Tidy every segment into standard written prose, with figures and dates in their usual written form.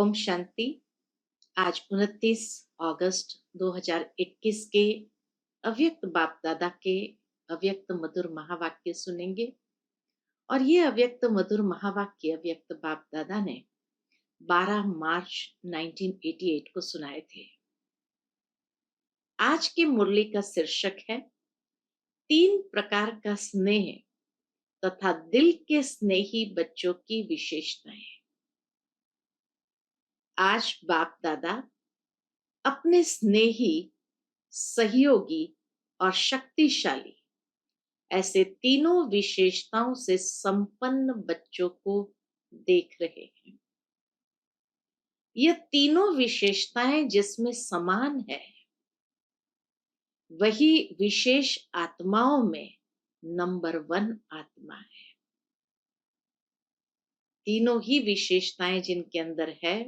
ओम शांति। आज 29 अगस्त 2021 के अव्यक्त बाप दादा के अव्यक्त मधुर महावाक्य सुनेंगे। और ये अव्यक्त मधुर महावाक्य अव्यक्त बाप दादा ने 12 मार्च 1988 को सुनाए थे। आज की मुरली का शीर्षक है 3 प्रकार का स्नेह तथा दिल के स्नेही बच्चों की विशेषताएं। आज बाप दादा अपने स्नेही, सहयोगी और शक्तिशाली ऐसे तीनों विशेषताओं से संपन्न बच्चों को देख रहे हैं। ये तीनों विशेषताएं जिसमें समान है, वही विशेष आत्माओं में नंबर 1 आत्मा है। तीनों ही विशेषताएं जिनके अंदर है,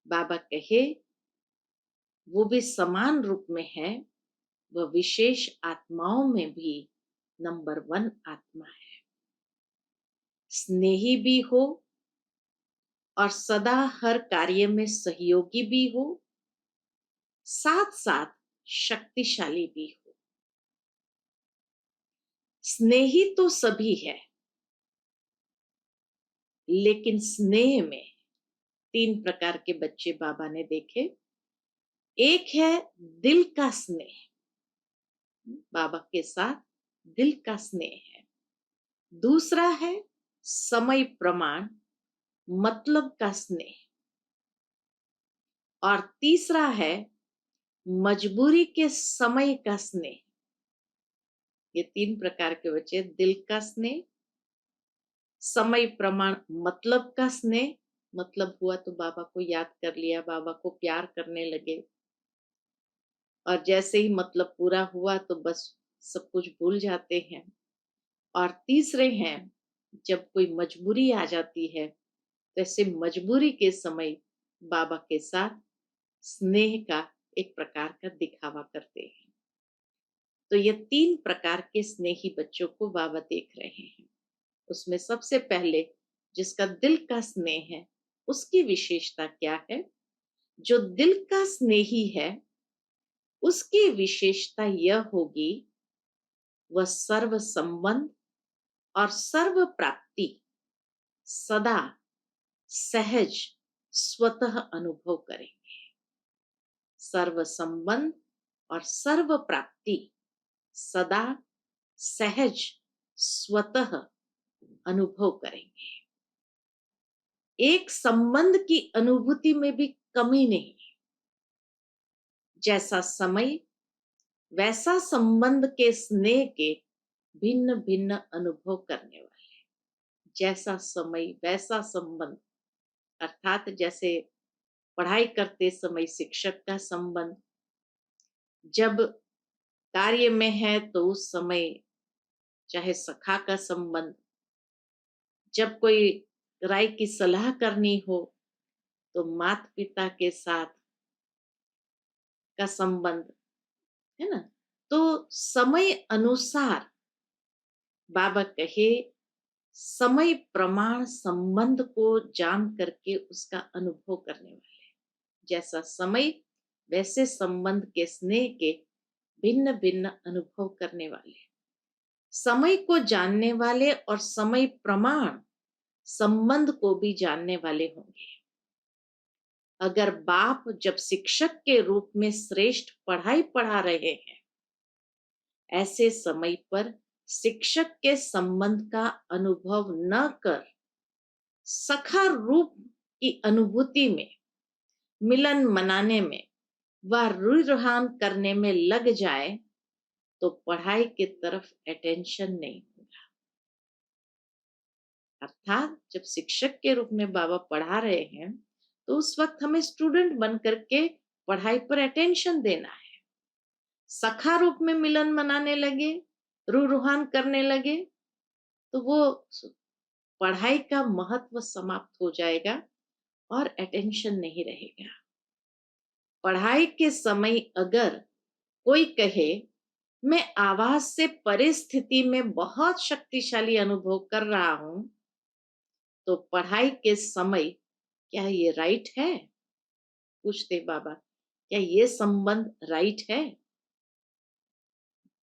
बाबा कहे वो भी समान रूप में है, वह विशेष आत्माओं में भी नंबर 1 आत्मा है। स्नेही भी हो और सदा हर कार्य में सहयोगी भी हो, साथ साथ शक्तिशाली भी हो। स्नेही तो सभी है, लेकिन स्नेह में 3 प्रकार के बच्चे बाबा ने देखे। एक है दिल का स्नेह, बाबा के साथ दिल का स्नेह है। दूसरा है समय प्रमाण, मतलब का स्नेह। और तीसरा है मजबूरी के समय का स्नेह। ये 3 प्रकार के बच्चे, दिल का स्नेह, समय प्रमाण मतलब का स्नेह, मतलब हुआ तो बाबा को याद कर लिया, बाबा को प्यार करने लगे, और जैसे ही मतलब पूरा हुआ तो बस सब कुछ भूल जाते हैं। और तीसरे हैं जब कोई मजबूरी आ जाती है, तो ऐसे मजबूरी के समय बाबा के साथ स्नेह का एक प्रकार का दिखावा करते हैं। तो ये 3 प्रकार के स्नेही बच्चों को बाबा देख रहे हैं। उसमें सबसे पहले जिसका दिल का स्नेह है, उसकी विशेषता क्या है? जो दिल का स्नेही है, उसकी विशेषता यह होगी, वह सर्व संबंध और सर्व प्राप्ति सदा सहज स्वतः अनुभव करेंगे। सर्व संबंध और सर्व प्राप्ति सदा सहज स्वतः अनुभव करेंगे। एक संबंध की अनुभूति में भी कमी नहीं। जैसा समय वैसा संबंध के स्नेह के भिन्न भिन्न अनुभव करने वाले। जैसा समय वैसा संबंध, अर्थात जैसे पढ़ाई करते समय शिक्षक का संबंध, जब कार्य में है तो उस समय चाहे सखा का संबंध, जब कोई राय की सलाह करनी हो तो माता पिता के साथ का संबंध है ना। तो समय अनुसार बाबा कहे समय प्रमाण संबंध को जान करके उसका अनुभव करने वाले। जैसा समय वैसे संबंध के स्नेह के भिन्न भिन्न अनुभव करने वाले, समय को जानने वाले और समय प्रमाण संबंध को भी जानने वाले होंगे। अगर बाप जब शिक्षक के रूप में श्रेष्ठ पढ़ाई पढ़ा रहे हैं, ऐसे समय पर शिक्षक के संबंध का अनुभव न कर सखा रूप की अनुभूति में, मिलन मनाने में व रुझान करने में लग जाए, तो पढ़ाई की तरफ अटेंशन नहीं होगा। अर्थात जब शिक्षक के रूप में बाबा पढ़ा रहे हैं, तो उस वक्त हमें स्टूडेंट बन करके पढ़ाई पर अटेंशन देना है। सखा रूप में मिलन मनाने लगे, रूहान करने लगे, तो वो पढ़ाई का महत्व समाप्त हो जाएगा और अटेंशन नहीं रहेगा। पढ़ाई के समय अगर कोई कहे मैं आवाज से परिस्थिति में बहुत शक्तिशाली अनुभव कर रहा हूं, तो पढ़ाई के समय क्या ये राइट है? पूछते बाबा, क्या ये संबंध राइट है?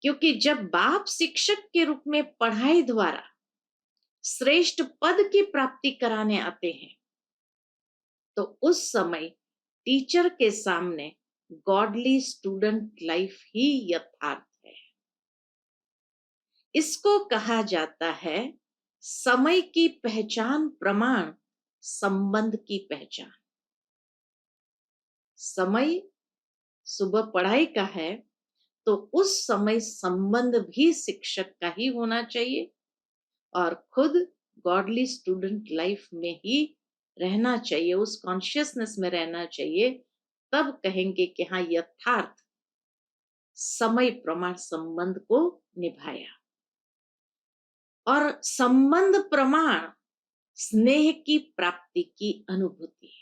क्योंकि जब बाप शिक्षक के रूप में पढ़ाई द्वारा श्रेष्ठ पद की प्राप्ति कराने आते हैं, तो उस समय टीचर के सामने गॉडली स्टूडेंट लाइफ ही यथार्थ है। इसको कहा जाता है समय की पहचान प्रमाण, संबंध की पहचान। समय सुबह पढ़ाई का है, तो उस समय संबंध भी शिक्षक का ही होना चाहिए और खुद गॉडली स्टूडेंट लाइफ में ही रहना चाहिए, उस कॉन्शियसनेस में रहना चाहिए। तब कहेंगे कि हाँ, यथार्थ समय प्रमाण संबंध को निभाया। और संबंध प्रमाण स्नेह की प्राप्ति की अनुभूति।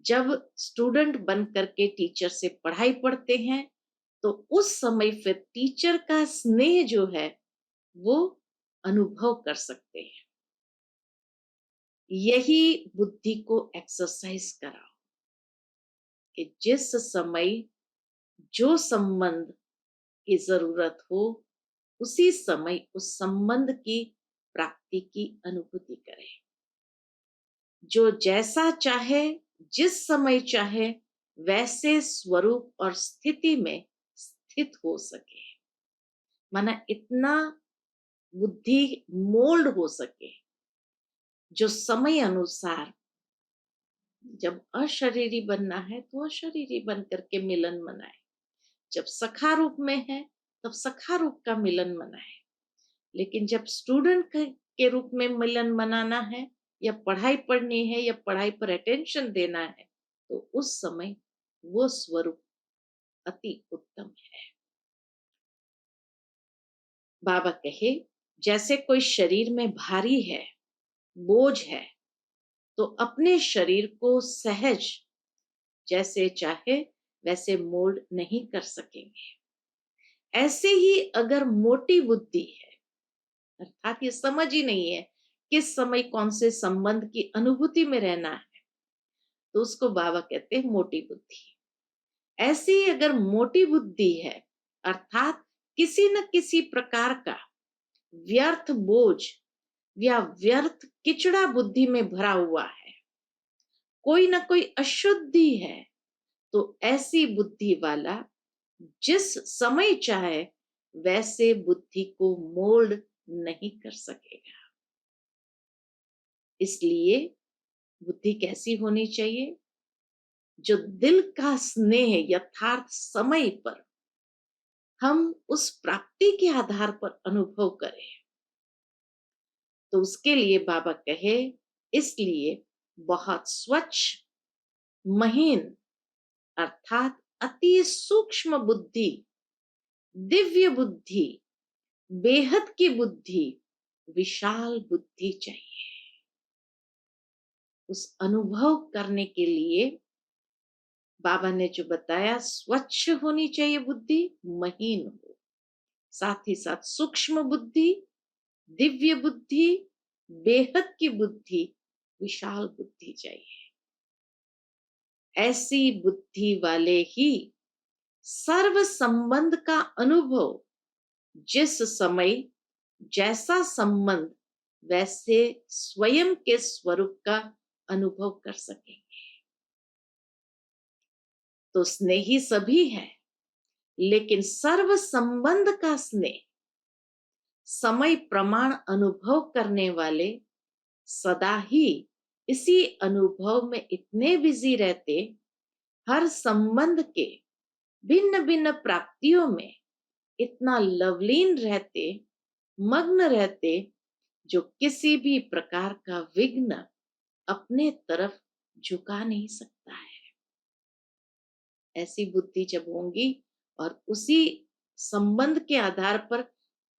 जब स्टूडेंट बन करके टीचर से पढ़ाई पढ़ते हैं, तो उस समय फिर टीचर का स्नेह जो है वो अनुभव कर सकते हैं। यही बुद्धि को एक्सरसाइज कराओ कि जिस समय जो संबंध की जरूरत हो, उसी समय उस संबंध की प्राप्ति की अनुभूति करें। जो जैसा चाहे, जिस समय चाहे, वैसे स्वरूप और स्थिति में स्थित हो सके। माना इतना बुद्धि मोल्ड हो सके, जो समय अनुसार, जब अशरीरी बनना है तो अशरीरी बन करके मिलन मनाए, जब सखा रूप में है तब सखा रूप का मिलन मनाए। लेकिन जब स्टूडेंट के रूप में मिलन मनाना है, या पढ़ाई पढ़नी है, या पढ़ाई पर अटेंशन देना है, तो उस समय वो स्वरूप अति उत्तम है। बाबा कहे, जैसे कोई शरीर में भारी है, बोझ है, तो अपने शरीर को सहज जैसे चाहे वैसे मोल्ड नहीं कर सकेंगे। ऐसे ही अगर मोटी बुद्धि है, अर्थात ये समझ ही नहीं है किस समय कौन से संबंध की अनुभूति में रहना है, तो उसको बाबा कहते हैं मोटी बुद्धि। ऐसी अगर मोटी बुद्धि है, अर्थात किसी न किसी प्रकार का व्यर्थ बोझ या व्यर्थ किचड़ा बुद्धि में भरा हुआ है, कोई ना कोई अशुद्धि है, तो ऐसी बुद्धि वाला जिस समय चाहे वैसे बुद्धि को मोल्ड नहीं कर सकेगा। इसलिए बुद्धि कैसी होनी चाहिए? जो दिल का स्नेह यथार्थ समय पर हम उस प्राप्ति के आधार पर अनुभव करें। तो उसके लिए बाबा कहे, इसलिए बहुत स्वच्छ, महीन, अर्थात अति सूक्ष्म बुद्धि, दिव्य बुद्धि, बेहद की बुद्धि, विशाल बुद्धि चाहिए। उस अनुभव करने के लिए बाबा ने जो बताया, स्वच्छ होनी चाहिए बुद्धि, महीन हो, साथ ही साथ सूक्ष्म बुद्धि, दिव्य बुद्धि, बेहद की बुद्धि, विशाल बुद्धि चाहिए। ऐसी बुद्धि वाले ही सर्व संबंध का अनुभव, जिस समय जैसा संबंध, वैसे स्वयं के स्वरूप का अनुभव कर सकेंगे। तो स्नेही सभी है, लेकिन सर्व संबंध का स्नेह समय प्रमाण अनुभव करने वाले सदा ही इसी अनुभव में इतने बिजी रहते, हर संबंध के भिन्न भिन्न प्राप्तियों में इतना लवलीन रहते, मग्न रहते, जो किसी भी प्रकार का विघ्न अपने तरफ झुका नहीं सकता है। ऐसी बुद्धि जब होंगी और उसी संबंध के आधार पर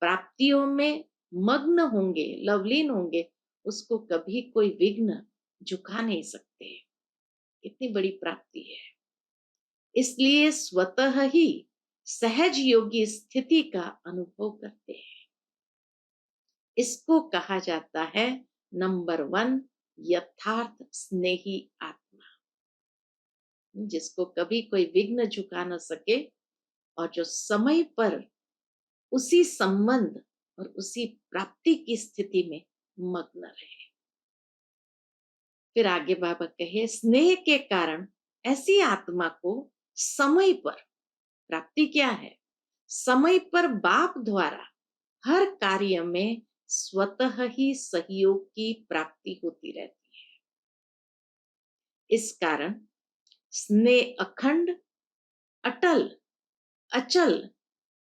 प्राप्तियों में मग्न होंगे, लवलीन होंगे, उसको कभी कोई विघ्न झुका नहीं सकते। इतनी बड़ी प्राप्ति है। इसलिए स्वतः ही सहज योगी स्थिति का अनुभव करते हैं। इसको कहा जाता है नंबर 1 यथार्थ स्नेही आत्मा, जिसको कभी कोई विघ्न झुका न सके और जो समय पर उसी संबंध और उसी प्राप्ति की स्थिति में मग्न रहे। फिर आगे बाबा कहे, स्नेह के कारण ऐसी आत्मा को समय पर प्राप्ति क्या है? समय पर बाप द्वारा हर कार्य में स्वतः ही सहयोग की प्राप्ति होती रहती है। इस कारण स्नेह अखंड, अटल, अचल,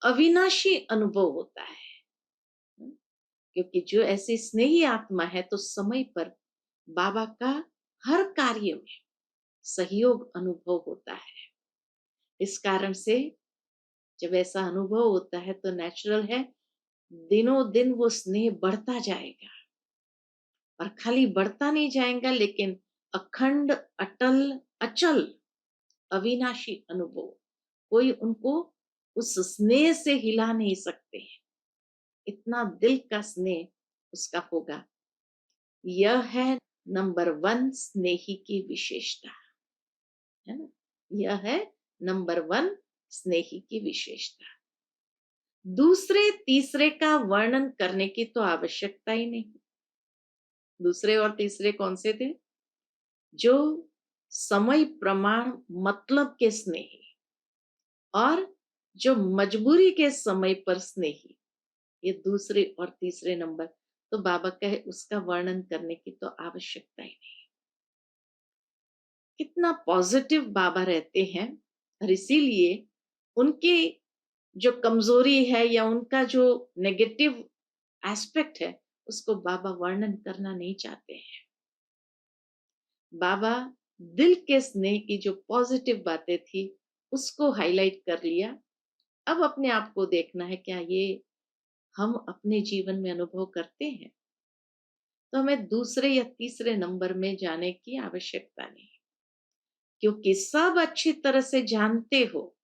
अविनाशी अनुभव होता है। क्योंकि जो ऐसी स्नेही आत्मा है तो समय पर बाबा का हर कार्य में सहयोग अनुभव होता है। इस कारण से जब ऐसा अनुभव होता है तो नेचुरल है, दिनों दिन वो स्नेह बढ़ता जाएगा, और खाली बढ़ता नहीं जाएगा लेकिन अखंड, अटल, अचल, अविनाशी अनुभव, कोई उनको उस स्नेह से हिला नहीं सकते हैं, इतना दिल का स्नेह उसका होगा। यह है नंबर 1 स्नेही की विशेषता, है ना। यह है नंबर 1 स्नेही की विशेषता। दूसरे तीसरे का वर्णन करने की तो आवश्यकता ही नहीं। दूसरे और तीसरे कौन से थे? जो समय प्रमाण मतलब के स्नेही और जो मजबूरी के समय पर स्नेही, ये दूसरे और तीसरे नंबर। तो बाबा कहे उसका वर्णन करने की तो आवश्यकता ही नहीं। कितना पॉजिटिव बाबा रहते हैं, और इसीलिए उनकी जो कमजोरी है या उनका जो नेगेटिव एस्पेक्ट है उसको बाबा वर्णन करना नहीं चाहते हैं। बाबा दिल के स्नेह की जो पॉजिटिव बातें थी उसको हाईलाइट कर लिया। अब अपने आप को देखना है, क्या ये हम अपने जीवन में अनुभव करते हैं? तो हमें दूसरे या तीसरे नंबर में जाने की आवश्यकता नहीं, क्योंकि सब अच्छी तरह से जानते हो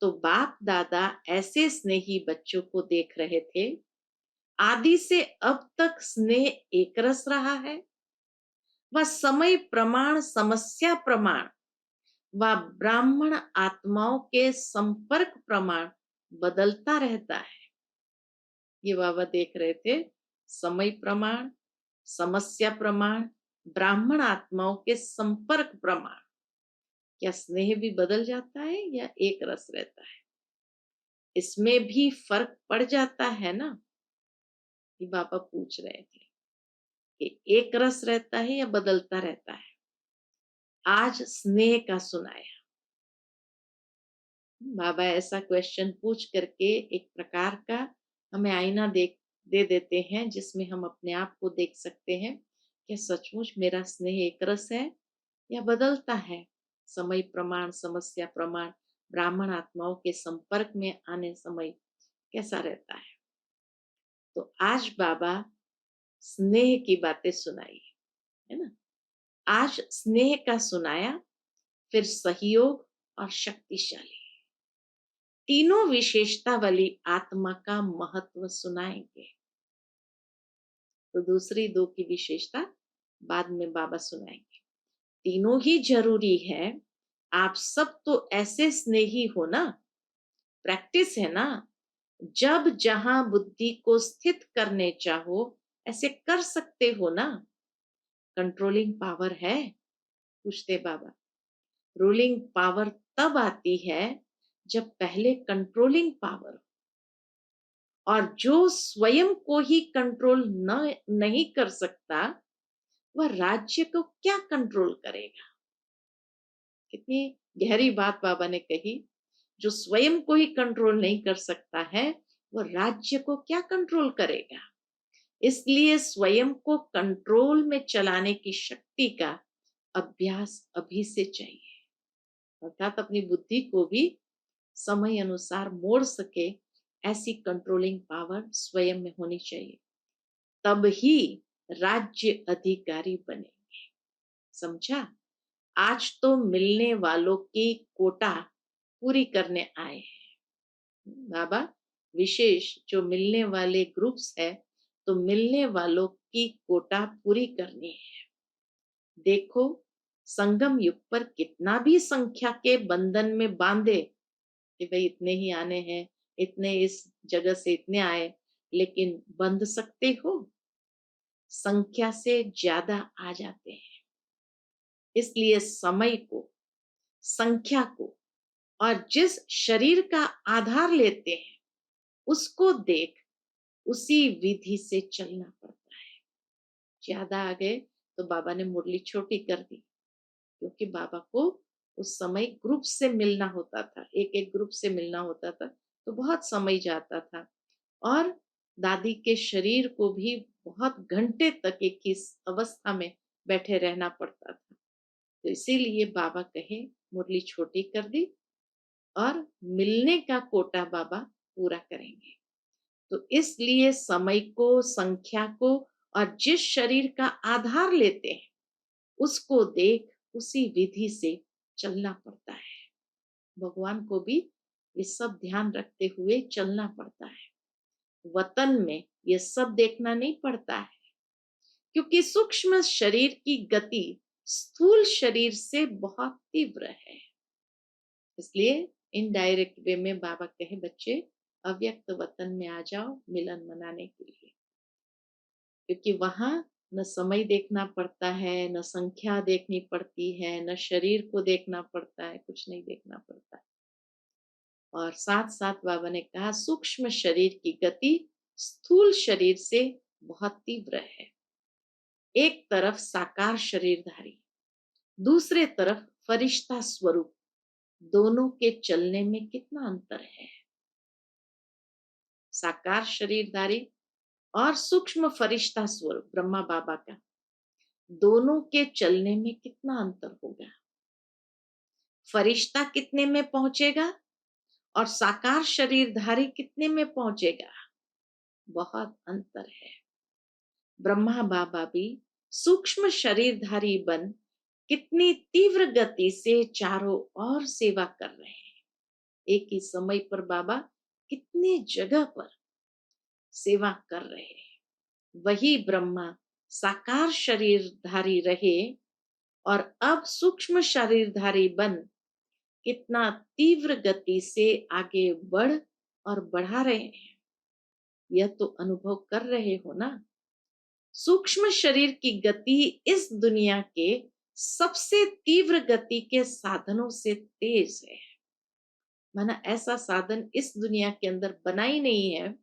तो बाप दादा ऐसे स्नेही बच्चों को देख रहे थे, आदि से अब तक स्नेह एक रस रहा है, वह समय प्रमाण, समस्या प्रमाण व ब्राह्मण आत्माओं के संपर्क प्रमाण बदलता रहता है। ये बाबा देख रहे थे, समय प्रमाण, समस्या प्रमाण, ब्राह्मण आत्माओं के संपर्क प्रमाण, क्या स्नेह भी बदल जाता है या एक रस रहता है? इसमें भी फर्क पड़ जाता है ना। ये बाबा पूछ रहे थे कि एक रस रहता है या बदलता रहता है। आज स्नेह का सुनाया। बाबा ऐसा क्वेश्चन पूछ करके एक प्रकार का हमें आईना दे देते हैं, जिसमें हम अपने आप को देख सकते हैं कि सचमुच मेरा स्नेह एक रस है या बदलता है। समय प्रमाण, समस्या प्रमाण, ब्राह्मण आत्माओं के संपर्क में आने समय कैसा रहता है। तो आज बाबा स्नेह की बातें सुनाई, है ना। आज स्नेह का सुनाया, फिर सहयोग और शक्तिशाली, तीनों विशेषता वाली आत्मा का महत्व सुनाएंगे। तो दूसरी 2 की विशेषता बाद में बाबा सुनाएंगे। तीनों ही जरूरी है। आप सब तो ऐसे स्नेही हो ना, प्रैक्टिस है ना, जब जहां बुद्धि को स्थित करने चाहो ऐसे कर सकते हो ना। कंट्रोलिंग पावर है, पूछते बाबा। रूलिंग पावर तब आती है जब पहले कंट्रोलिंग पावर, और जो स्वयं को ही कंट्रोल नहीं कर सकता वह राज्य को क्या कंट्रोल करेगा। कितनी गहरी बात बाबा ने कही। जो स्वयं को ही कंट्रोल नहीं कर सकता है वह राज्य को क्या कंट्रोल करेगा। इसलिए स्वयं को कंट्रोल में चलाने की शक्ति का अभ्यास अभी से चाहिए, अर्थात अपनी बुद्धि को भी समय अनुसार मोड़ सके ऐसी कंट्रोलिंग पावर स्वयं में होनी चाहिए, तब ही राज्य अधिकारी बनेंगे। समझा। आज तो मिलने वालों की कोटा पूरी करने आए हैं बाबा। विशेष जो मिलने वाले ग्रुप्स है तो मिलने वालों की कोटा पूरी करनी है। देखो, संगम युग पर कितना भी संख्या के बंधन में बांधे कि भाई इतने ही आने हैं, इतने इस जगह से इतने आए, लेकिन बंध सकते हो? संख्या से ज्यादा आ जाते हैं। इसलिए समय को, संख्या को और जिस शरीर का आधार लेते हैं उसको देख उसी विधि से चलना पड़ता है। ज्यादा आ गए तो बाबा ने मुरली छोटी कर दी, क्योंकि बाबा को उस समय ग्रुप से मिलना होता था, एक एक ग्रुप से मिलना होता था, तो बहुत समय जाता था। और दादी के शरीर को भी बहुत घंटे तक एक ही अवस्था में बैठे रहना पड़ता था। तो इसीलिए बाबा कहे मुरली छोटी कर दी और मिलने का कोटा बाबा पूरा करेंगे। तो इसलिए समय को, संख्या को और जिस शरीर का आधार लेते हैं उसको देख उसी विधि से चलना पड़ता है। भगवान को भी ये सब ध्यान रखते हुए चलना पड़ता है। वतन में ये सब देखना नहीं पड़ता है, क्योंकि सूक्ष्म शरीर की गति स्थूल शरीर से बहुत तीव्र है। इसलिए इनडायरेक्ट वे में बाबा कहे बच्चे अव्यक्त वतन में आ जाओ मिलन मनाने के लिए, क्योंकि वहां न समय देखना पड़ता है, न संख्या देखनी पड़ती है, न शरीर को देखना पड़ता है, कुछ नहीं देखना पड़ता। और साथ साथ बाबा ने कहा सूक्ष्म शरीर की गति स्थूल शरीर से बहुत तीव्र है। एक तरफ साकार शरीरधारी, दूसरे तरफ फरिश्ता स्वरूप, दोनों के चलने में कितना अंतर है। साकार शरीरधारी और सूक्ष्म फरिश्ता स्वरूप ब्रह्मा बाबा का, दोनों के चलने में कितना अंतर होगा। फरिश्ता कितने में पहुंचेगा और साकार शरीरधारी कितने में पहुंचेगा, बहुत अंतर है। ब्रह्मा बाबा भी सूक्ष्म शरीरधारी बन कितनी तीव्र गति से चारों ओर सेवा कर रहे हैं। एक ही समय पर बाबा कितने जगह पर सेवा कर रहे हैं। वही ब्रह्मा साकार शरीरधारी रहे और अब सूक्ष्म शरीरधारी बन कितना तीव्र गति से आगे बढ़ और बढ़ा रहे हैं। यह तो अनुभव कर रहे हो ना। सूक्ष्म शरीर की गति इस दुनिया के सबसे तीव्र गति के साधनों से तेज है। माना ऐसा साधन इस दुनिया के अंदर बना ही नहीं है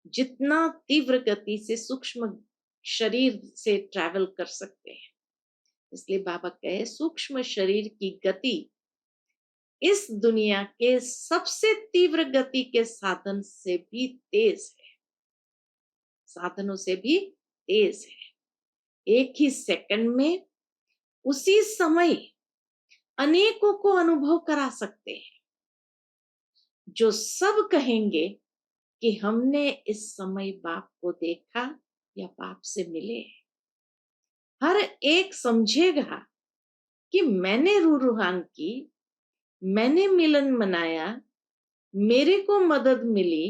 जितना तीव्र गति से सूक्ष्म शरीर से ट्रैवल कर सकते हैं। इसलिए बाबा कहे सूक्ष्म शरीर की गति इस दुनिया के सबसे तीव्र गति के साधन से भी तेज है, साधनों से भी तेज है। एक ही सेकंड में उसी समय अनेकों को अनुभव करा सकते हैं, जो सब कहेंगे कि हमने इस समय बाप को देखा या बाप से मिले। हर एक समझेगा कि मैंने रूहान की, मैंने मिलन मनाया, मेरे को मदद मिली,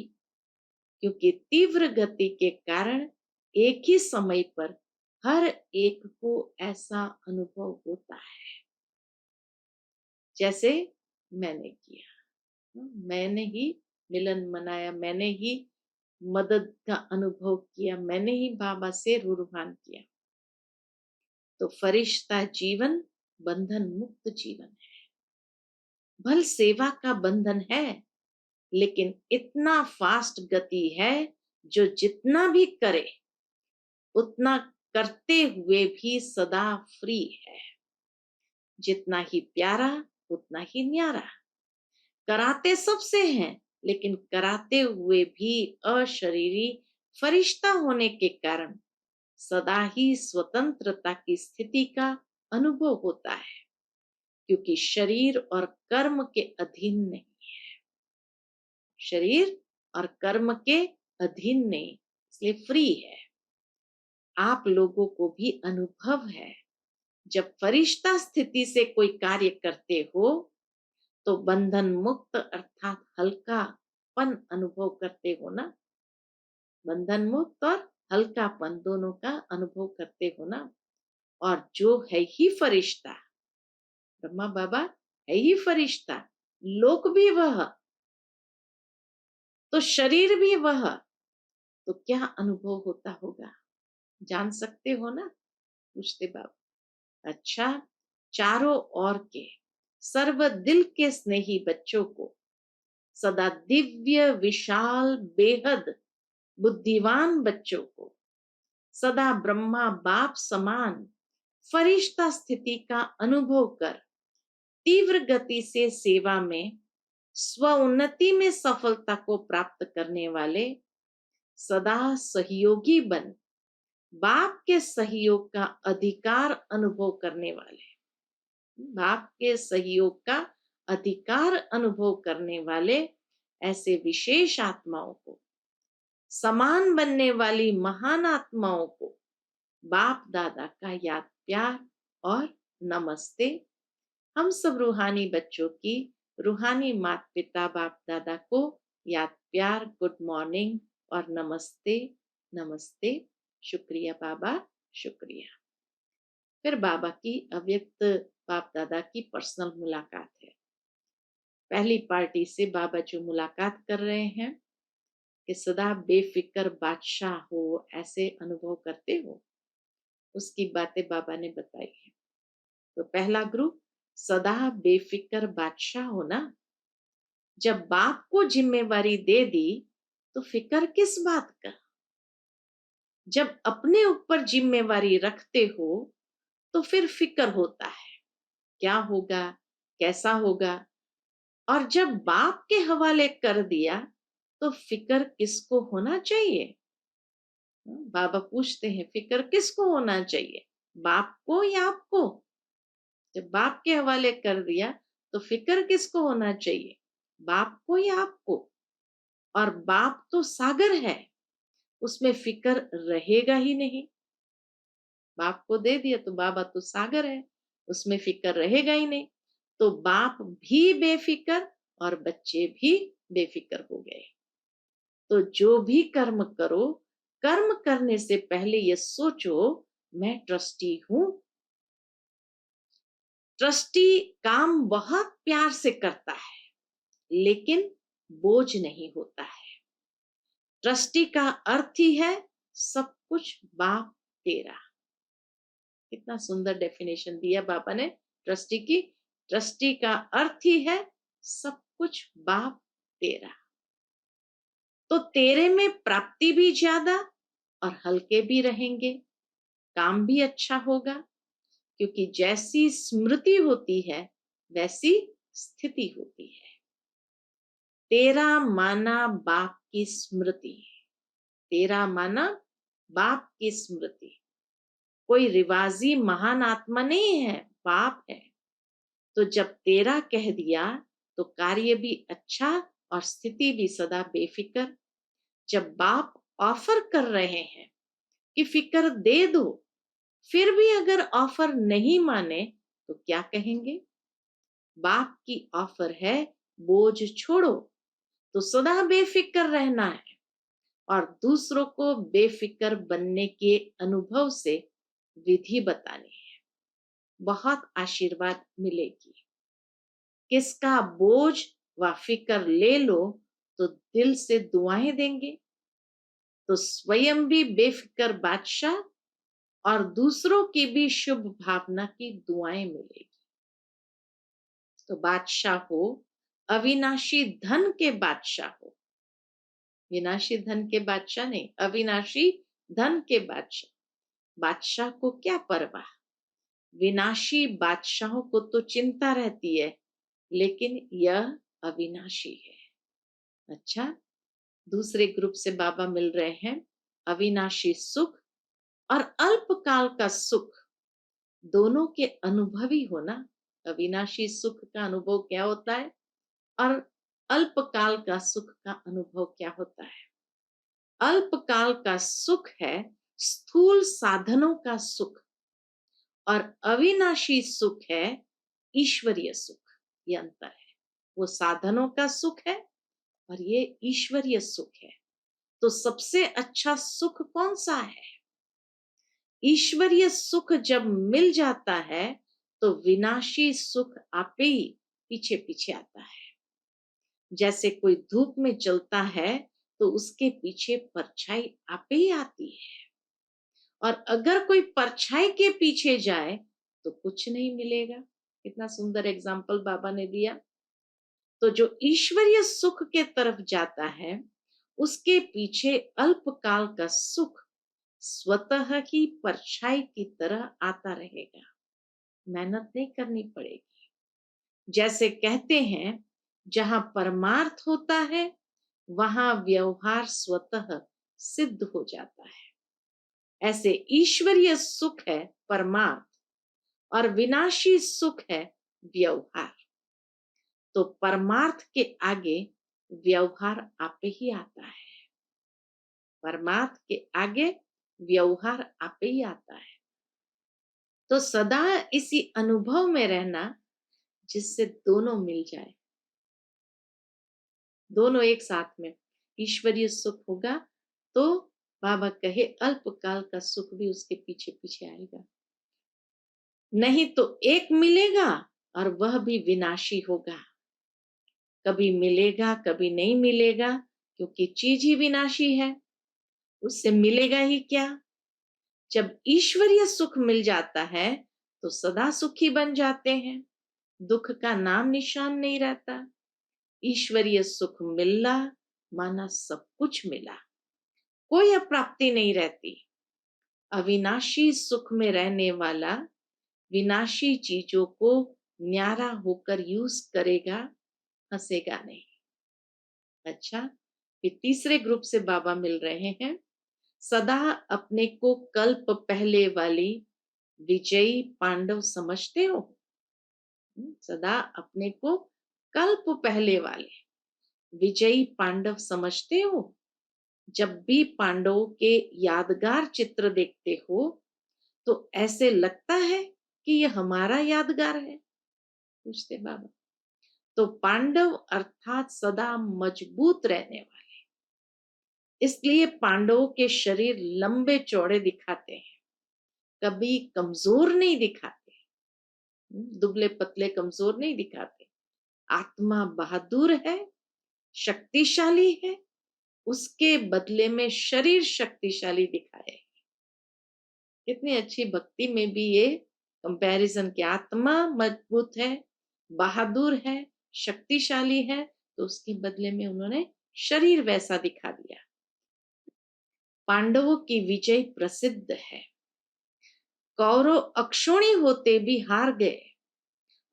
क्योंकि तीव्र गति के कारण एक ही समय पर हर एक को ऐसा अनुभव होता है। जैसे मैंने किया, मैंने ही मिलन मनाया, मैंने ही मदद का अनुभव किया, मैंने ही बाबा से रूहान किया। तो फरिश्ता जीवन बंधन मुक्त जीवन है। भल सेवा का बंधन है, लेकिन इतना फास्ट गति है जो जितना भी करे उतना करते हुए भी सदा फ्री है। जितना ही प्यारा उतना ही न्यारा। कराते सबसे हैं, लेकिन कराते हुए भी अशरीरी फरिश्ता होने के कारण सदा ही स्वतंत्रता की स्थिति का अनुभव होता है, क्योंकि शरीर और कर्म के अधीन नहीं है। शरीर और कर्म के अधीन नहीं, इसलिए फ्री है। आप लोगों को भी अनुभव है, जब फरिश्ता स्थिति से कोई कार्य करते हो तो बंधन मुक्त अर्थात हल्कापन अनुभव करते हो ना। बंधन मुक्त और हल्कापन दोनों का अनुभव करते हो ना। और जो है ही फरिश्ता, ब्रह्मा बाबा है ही फरिश्ता, लोक भी वह, तो शरीर भी वह, तो क्या अनुभव होता होगा, जान सकते हो ना? पूछते बाबा। अच्छा, चारों ओर के सर्व दिल के स्नेही बच्चों को, सदा दिव्य विशाल बेहद बुद्धिमान बच्चों को, सदा ब्रह्मा बाप समान फरिश्ता स्थिति का अनुभव कर तीव्र गति से सेवा में स्व उन्नति में सफलता को प्राप्त करने वाले, सदा सहयोगी बन बाप के सहयोग का अधिकार अनुभव करने वाले, बाप के सहयोग का अधिकार अनुभव करने वाले ऐसे विशेष आत्माओं को, समान बनने वाली महान आत्माओं को बाप दादा का याद प्यार और नमस्ते। हम सब रूहानी बच्चों की रूहानी माता पिता बाप दादा को याद प्यार गुड मॉर्निंग और नमस्ते नमस्ते। शुक्रिया बाबा, शुक्रिया। फिर बाबा की अव्यक्त बाप दादा की पर्सनल मुलाकात है। पहली पार्टी से बाबा जो मुलाकात कर रहे हैं कि सदा बेफिक्र बादशाह हो, ऐसे अनुभव करते हो, उसकी बातें बाबा ने बताई है। तो पहला ग्रुप, सदा बेफिक्र बादशाह हो ना। जब बाप को जिम्मेवारी दे दी तो फिक्र किस बात का। जब अपने ऊपर जिम्मेवारी रखते हो तो फिर फिक्र होता है, क्या होगा, कैसा होगा। और जब बाप के हवाले कर दिया तो फिक्र किसको होना चाहिए? बाबा पूछते हैं, फिक्र किसको होना चाहिए, बाप को या आपको? जब बाप के हवाले कर दिया तो फिक्र किसको होना चाहिए, बाप को या आपको? और बाप तो सागर है, उसमें फिक्र रहेगा ही नहीं। बाप को दे दिया तो बाबा तो सागर है, उसमें फिक्र रहेगा ही नहीं। तो बाप भी बेफिक्र और बच्चे भी बेफिक्र हो गए। तो जो भी कर्म करो, कर्म करने से पहले ये सोचो, मैं ट्रस्टी हूं। ट्रस्टी काम बहुत प्यार से करता है लेकिन बोझ नहीं होता है। ट्रस्टी का अर्थ ही है सब कुछ बाप तेरा। कितना सुंदर डेफिनेशन दिया बाबा ने ट्रस्टी की। ट्रस्टी का अर्थ ही है सब कुछ बाप तेरा। तो तेरे में प्राप्ति भी ज्यादा और हल्के भी रहेंगे, काम भी अच्छा होगा, क्योंकि जैसी स्मृति होती है वैसी स्थिति होती है। तेरा माना बाप की स्मृति, तेरा माना बाप की स्मृति। कोई रिवाजी महान आत्मा नहीं है, बाप है। तो जब तेरा कह दिया तो कार्य भी अच्छा और स्थिति भी सदा बेफिक्र। जब बाप ऑफर कर रहे हैं कि फिक्र दे दो, फिर भी अगर ऑफर नहीं माने तो क्या कहेंगे? बाप की ऑफर है बोझ छोड़ो, तो सदा बेफिक्र रहना है और दूसरों को बेफिक्र बनने के अनुभव से विधि बतानी है। बहुत आशीर्वाद मिलेगी। किसका बोझ व फिक्र ले लो तो दिल से दुआएं देंगे, तो स्वयं भी बेफिक्र बादशाह और दूसरों की भी शुभ भावना की दुआएं मिलेगी। तो बादशाह हो, अविनाशी धन के बादशाह हो, विनाशी धन के बादशाह नहीं, अविनाशी धन के बादशाह। बादशाह को क्या परवाह, विनाशी बादशाहों को तो चिंता रहती है, लेकिन यह अविनाशी है। अच्छा, दूसरे ग्रुप से बाबा मिल रहे हैं। अविनाशी सुख और अल्पकाल का सुख दोनों के अनुभवी हो ना। अविनाशी सुख का अनुभव क्या होता है और अल्पकाल का सुख का अनुभव क्या होता है? अल्पकाल का सुख है स्थूल साधनों का सुख और अविनाशी सुख है ईश्वरीय सुख। ये अंतर है। वो साधनों का सुख है और ये ईश्वरीय सुख है। तो सबसे अच्छा सुख कौन सा है? ईश्वरीय सुख जब मिल जाता है तो विनाशी सुख आपे ही पीछे पीछे आता है। जैसे कोई धूप में चलता है तो उसके पीछे परछाई आपे ही आती है, और अगर कोई परछाई के पीछे जाए तो कुछ नहीं मिलेगा। कितना सुंदर एग्जाम्पल बाबा ने दिया। तो जो ईश्वरीय सुख के तरफ जाता है उसके पीछे अल्पकाल का सुख स्वतः ही परछाई की तरह आता रहेगा, मेहनत नहीं करनी पड़ेगी। जैसे कहते हैं जहां परमार्थ होता है वहां व्यवहार स्वतः सिद्ध हो जाता है। ऐसे ईश्वरीय सुख है परमार्थ और विनाशी सुख है व्यवहार। तो परमार्थ के आगे व्यवहार आपे ही आता है, परमार्थ के आगे व्यवहार आपे ही आता है। तो सदा इसी अनुभव में रहना जिससे दोनों मिल जाए, दोनों एक साथ में। ईश्वरीय सुख होगा तो बाबा कहे अल्पकाल का सुख भी उसके पीछे पीछे आएगा, नहीं तो एक मिलेगा और वह भी विनाशी होगा। कभी मिलेगा कभी नहीं मिलेगा, क्योंकि चीज ही विनाशी है, उससे मिलेगा ही क्या। जब ईश्वरीय सुख मिल जाता है तो सदा सुखी बन जाते हैं, दुख का नाम निशान नहीं रहता। ईश्वरीय सुख मिलना माना सब कुछ मिला, कोई अप्राप्ति नहीं रहती। अविनाशी सुख में रहने वाला विनाशी चीजों को न्यारा होकर यूज करेगा, हंसेगा नहीं। अच्छा, फिर तीसरे ग्रुप से बाबा मिल रहे हैं। सदा अपने को कल्प पहले वाली विजयी पांडव समझते हो? सदा अपने को कल्प पहले वाले विजयी पांडव समझते हो? जब भी पांडवों के यादगार चित्र देखते हो तो ऐसे लगता है कि ये हमारा यादगार है? पूछते बाबा। तो पांडव अर्थात सदा मजबूत रहने वाले, इसलिए पांडवों के शरीर लंबे चौड़े दिखाते हैं, कभी कमजोर नहीं दिखाते, दुबले पतले कमजोर नहीं दिखाते। आत्मा बहादुर है, शक्तिशाली है, उसके बदले में शरीर शक्तिशाली दिखाए। कितनी अच्छी भक्ति में भी ये कंपैरिजन की, आत्मा मजबूत है, बहादुर है, शक्तिशाली है, तो उसके बदले में उन्होंने शरीर वैसा दिखा दिया। पांडवों की विजय प्रसिद्ध है। कौरव अक्षोणी होते भी हार गए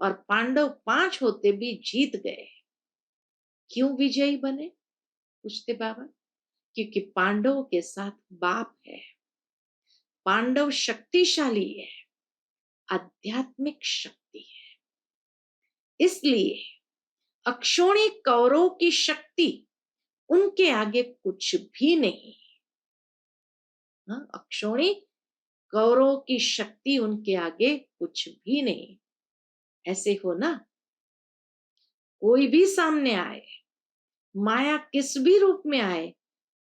और पांडव 5 होते भी जीत गए। क्यों विजयी बने? पूछते बाबा। क्योंकि पांडवों के साथ बाप है, पांडव शक्तिशाली है, आध्यात्मिक शक्ति है। इसलिए अक्षोणी कौरव की शक्ति उनके आगे कुछ भी नहीं। अक्षोणी कौरव की शक्ति उनके आगे कुछ भी नहीं। ऐसे हो ना, कोई भी सामने आए, माया किस भी रूप में आए,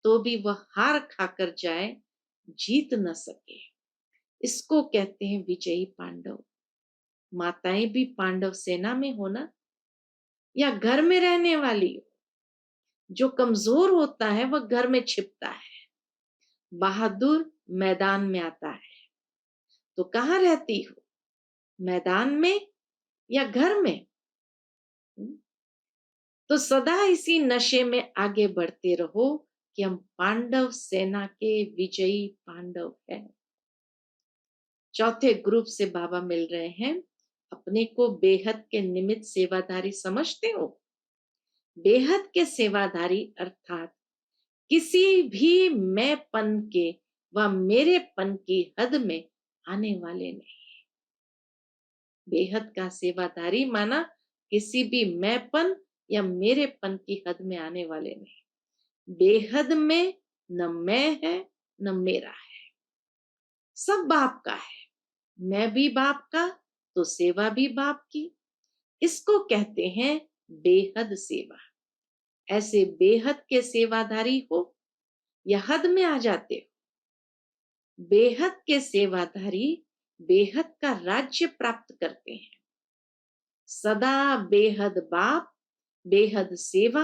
तो भी वह हार खाकर जाए, जीत न सके। इसको कहते हैं विजयी पांडव। माताएं भी पांडव सेना में हो ना, या घर में रहने वाली हो, जो कमजोर होता है वह घर में छिपता है, बहादुर मैदान में आता है। तो कहाँ रहती हो, मैदान में या घर में? तो सदा इसी नशे में आगे बढ़ते रहो कि हम पांडव सेना के विजयी पांडव हैं। चौथे ग्रुप से बाबा मिल रहे हैं। अपने को बेहद के निमित्त सेवाधारी समझते हो? बेहद के सेवाधारी अर्थात किसी भी मैंपन के व मेरेपन की हद में आने वाले नहीं। बेहद का सेवाधारी माना किसी भी मैंपन या मेरेपन की हद में आने वाले नहीं। बेहद में न मैं है न मेरा है, सब बाप का है। मैं भी बाप का तो सेवा भी बाप की। इसको कहते हैं बेहद सेवा। ऐसे बेहद के सेवाधारी हो या हद में आ जाते हो। बेहद के सेवाधारी बेहद का राज्य प्राप्त करते हैं। सदा बेहद बाप, बेहद सेवा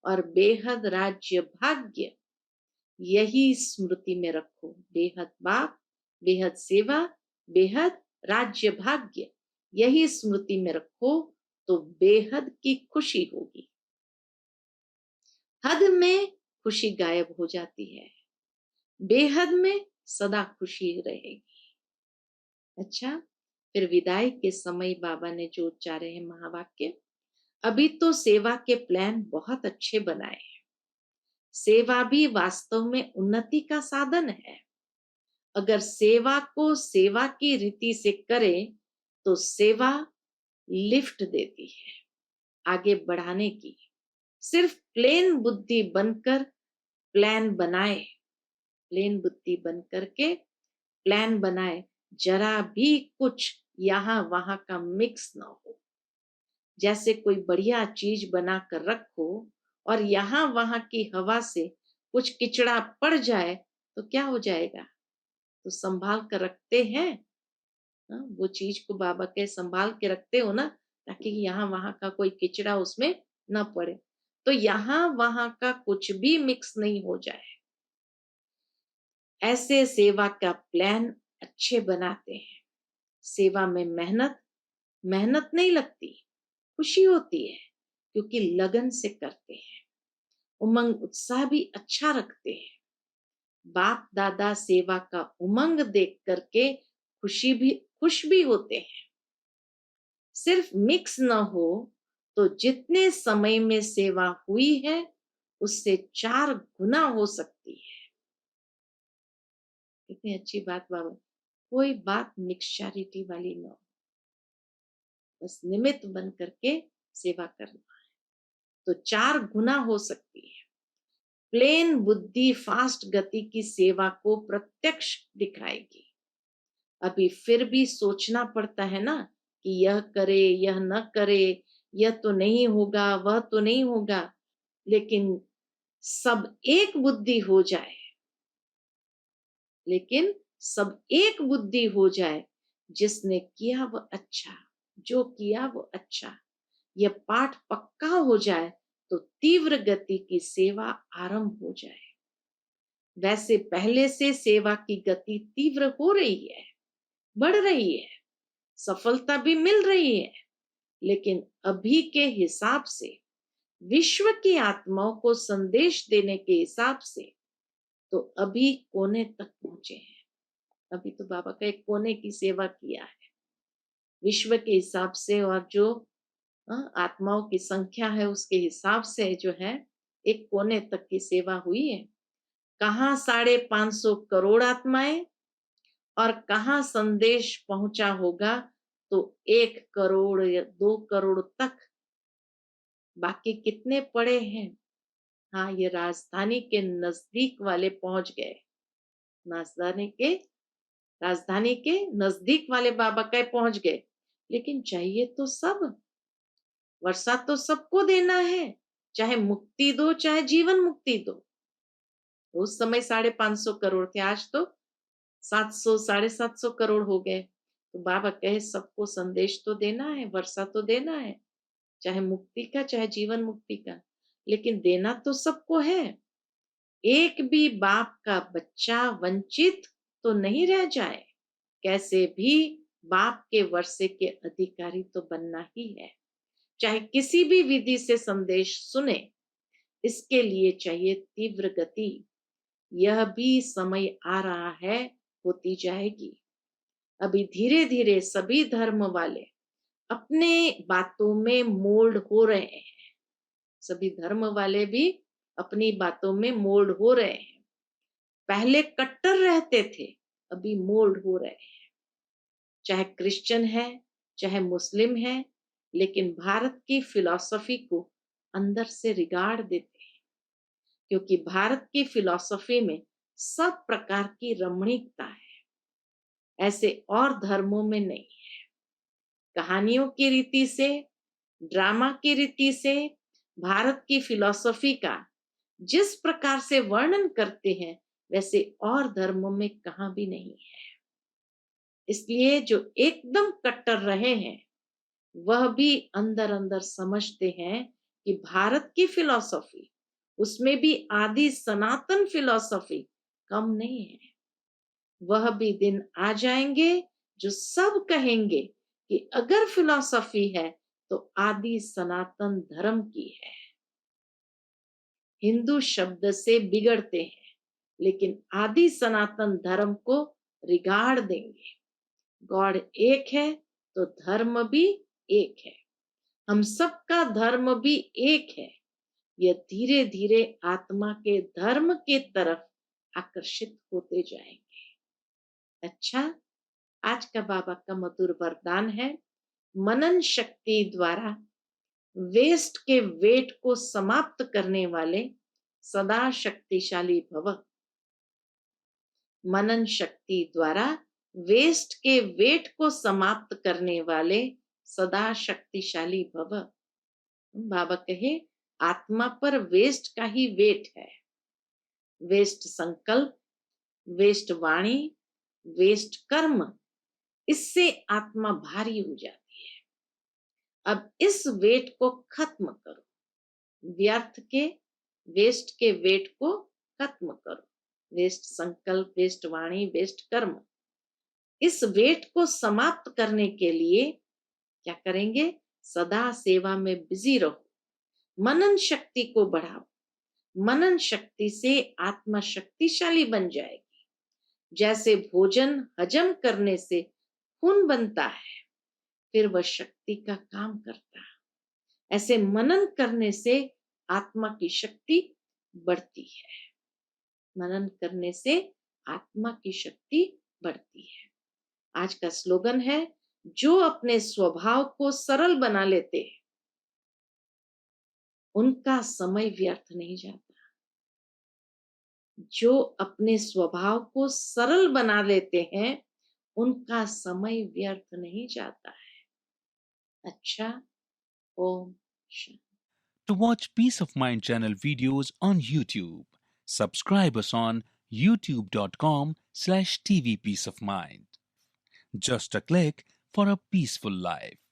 और बेहद राज्य भाग्य, यही स्मृति में रखो। बेहद बाप, बेहद सेवा, बेहद राज्य भाग्य, यही स्मृति में रखो तो बेहद की खुशी होगी। हद में खुशी गायब हो जाती है, बेहद में सदा खुशी रहेगी। अच्छा, फिर विदाई के समय बाबा ने जो उच्चारे हैं महावाक्य, अभी तो सेवा के प्लान बहुत अच्छे बनाए हैं। सेवा भी वास्तव में उन्नति का साधन है। अगर सेवा को सेवा की रीति से करें तो सेवा लिफ्ट देती है आगे बढ़ाने की। सिर्फ प्लेन बुद्धि बनकर प्लान बनाए, प्लेन बुद्धि बन करके प्लान बनाए, जरा भी कुछ यहाँ वहां का मिक्स ना हो। जैसे कोई बढ़िया चीज बना कर रखो और यहाँ वहां की हवा से कुछ किचड़ा पड़ जाए तो क्या हो जाएगा? तो संभाल कर रखते हैं। वो चीज को बाबा के संभाल के रखते हो ना, ताकि यहाँ वहां का कोई किचड़ा उसमें न पड़े, तो यहाँ वहां का कुछ भी मिक्स नहीं हो जाए। ऐसे सेवा का प्लान अच्छे बनाते हैं। सेवा में मेहनत मेहनत नहीं लगती, खुशी होती है, क्योंकि लगन से करते हैं। उमंग उत्साह भी अच्छा रखते हैं। बाप दादा सेवा का उमंग देख करके खुश भी होते हैं। सिर्फ मिक्स न हो तो जितने समय में सेवा हुई है उससे 4 गुना हो सकती है। कितनी अच्छी बात बाबा। कोई बात मिक्सचैरिटी वाली न हो, बस निमित्त बन करके सेवा करना है तो 4 गुना हो सकती है। प्लेन बुद्धि फास्ट गति की सेवा को प्रत्यक्ष दिखाएगी। अभी फिर भी सोचना पड़ता है ना कि यह करे यह न करे, यह तो नहीं होगा वह तो नहीं होगा, लेकिन सब एक बुद्धि हो जाए, लेकिन सब एक बुद्धि हो जाए, जिसने किया वो अच्छा, जो किया वो अच्छा, यह पाठ पक्का हो जाए तो तीव्र गति की सेवा आरंभ हो जाए। वैसे पहले से सेवा की गति तीव्र हो रही है, बढ़ रही है, सफलता भी मिल रही है, लेकिन अभी के हिसाब से, विश्व की आत्माओं को संदेश देने के हिसाब से तो अभी कोने तक पहुंचे हैं। अभी तो बाबा का एक कोने की सेवा किया है विश्व के हिसाब से, और जो आत्माओं की संख्या है उसके हिसाब से जो है एक कोने तक की सेवा हुई है। कहाँ 550 करोड़ आत्माएं और कहाँ संदेश पहुंचा होगा तो 1 करोड़ या 2 करोड़ तक। बाकी कितने पड़े हैं? हाँ, ये राजधानी के नजदीक वाले पहुंच गए। राजधानी के नजदीक वाले बाबा के पहुंच गए, लेकिन चाहिए तो सब। वर्षा तो सबको देना है, चाहे मुक्ति दो चाहे जीवन मुक्ति दो। उस समय 550 करोड़ थे, आज तो 700 750 करोड़ हो गए। तो बाबा कहे सबको संदेश तो देना है, वर्षा तो देना है, चाहे मुक्ति का चाहे जीवन मुक्ति का, लेकिन देना तो सबको है। एक भी बाप का बच्चा वंचित तो नहीं रह जाए। कैसे भी बाप के वर्षे के अधिकारी तो बनना ही है, चाहे किसी भी विधि से संदेश सुने। इसके लिए चाहिए तीव्र गति। यह भी समय आ रहा है, होती जाएगी। अभी धीरे धीरे सभी धर्म वाले अपने बातों में मोल्ड हो रहे हैं। सभी धर्म वाले भी अपनी बातों में मोल्ड हो रहे हैं। पहले कट्टर रहते थे, अभी मोल्ड हो रहे हैं। चाहे क्रिश्चियन है चाहे मुस्लिम है, लेकिन भारत की फिलॉसफी को अंदर से रिगाड़ देते हैं, क्योंकि भारत की फिलॉसफी में सब प्रकार की रमणीकता है, ऐसे और धर्मों में नहीं है। कहानियों की रीति से, ड्रामा की रीति से भारत की फिलॉसफी का जिस प्रकार से वर्णन करते हैं वैसे और धर्मों में कहाँ भी नहीं है। इसलिए जो एकदम कट्टर रहे हैं वह भी अंदर अंदर समझते हैं कि भारत की फिलॉसफी, उसमें भी आदि सनातन फिलॉसफी कम नहीं है। वह भी दिन आ जाएंगे जो सब कहेंगे कि अगर फिलॉसफी है तो आदि सनातन धर्म की है। हिंदू शब्द से बिगड़ते हैं लेकिन आदि सनातन धर्म को रिगाड़ देंगे। गॉड एक है तो धर्म भी एक है, हम सबका धर्म भी एक है। यह धीरे धीरे आत्मा के धर्म के तरफ आकर्षित होते जाएंगे। अच्छा, आज का बाबा का मधुर वरदान है, मनन शक्ति द्वारा वेस्ट के वेट को समाप्त करने वाले सदा शक्तिशाली भव। मनन शक्ति द्वारा वेस्ट के वेट को समाप्त करने वाले सदा शक्तिशाली भव। बाबा कहे आत्मा पर वेस्ट का ही वेट है। वेस्ट संकल्प, वेस्ट वाणी, वेस्ट कर्म, इससे आत्मा भारी हो जाती है। अब इस वेट को खत्म करो, व्यर्थ के वेस्ट के वेट को खत्म करो। वेस्ट संकल्प, वेस्ट वाणी, वेस्ट कर्म, इस वेट को समाप्त करने के लिए क्या करेंगे? सदा सेवा में बिजी रहो, मनन शक्ति को बढ़ाओ। मनन शक्ति से आत्मा शक्तिशाली बन जाएगी। जैसे भोजन हजम करने से खून बनता है फिर वह शक्ति का काम करता है, ऐसे मनन करने से आत्मा की शक्ति बढ़ती है। मनन करने से आत्मा की शक्ति बढ़ती है। आज का स्लोगन है, जो अपने स्वभाव को सरल बना लेते हैं उनका समय व्यर्थ नहीं जाता। जो अपने स्वभाव को सरल बना लेते हैं उनका समय व्यर्थ नहीं जाता है। अच्छा, Om Shanti. To watch Peace of Mind channel videos on YouTube, subscribe us on youtube.com/tvpeaceofmind. Just a click for a peaceful life.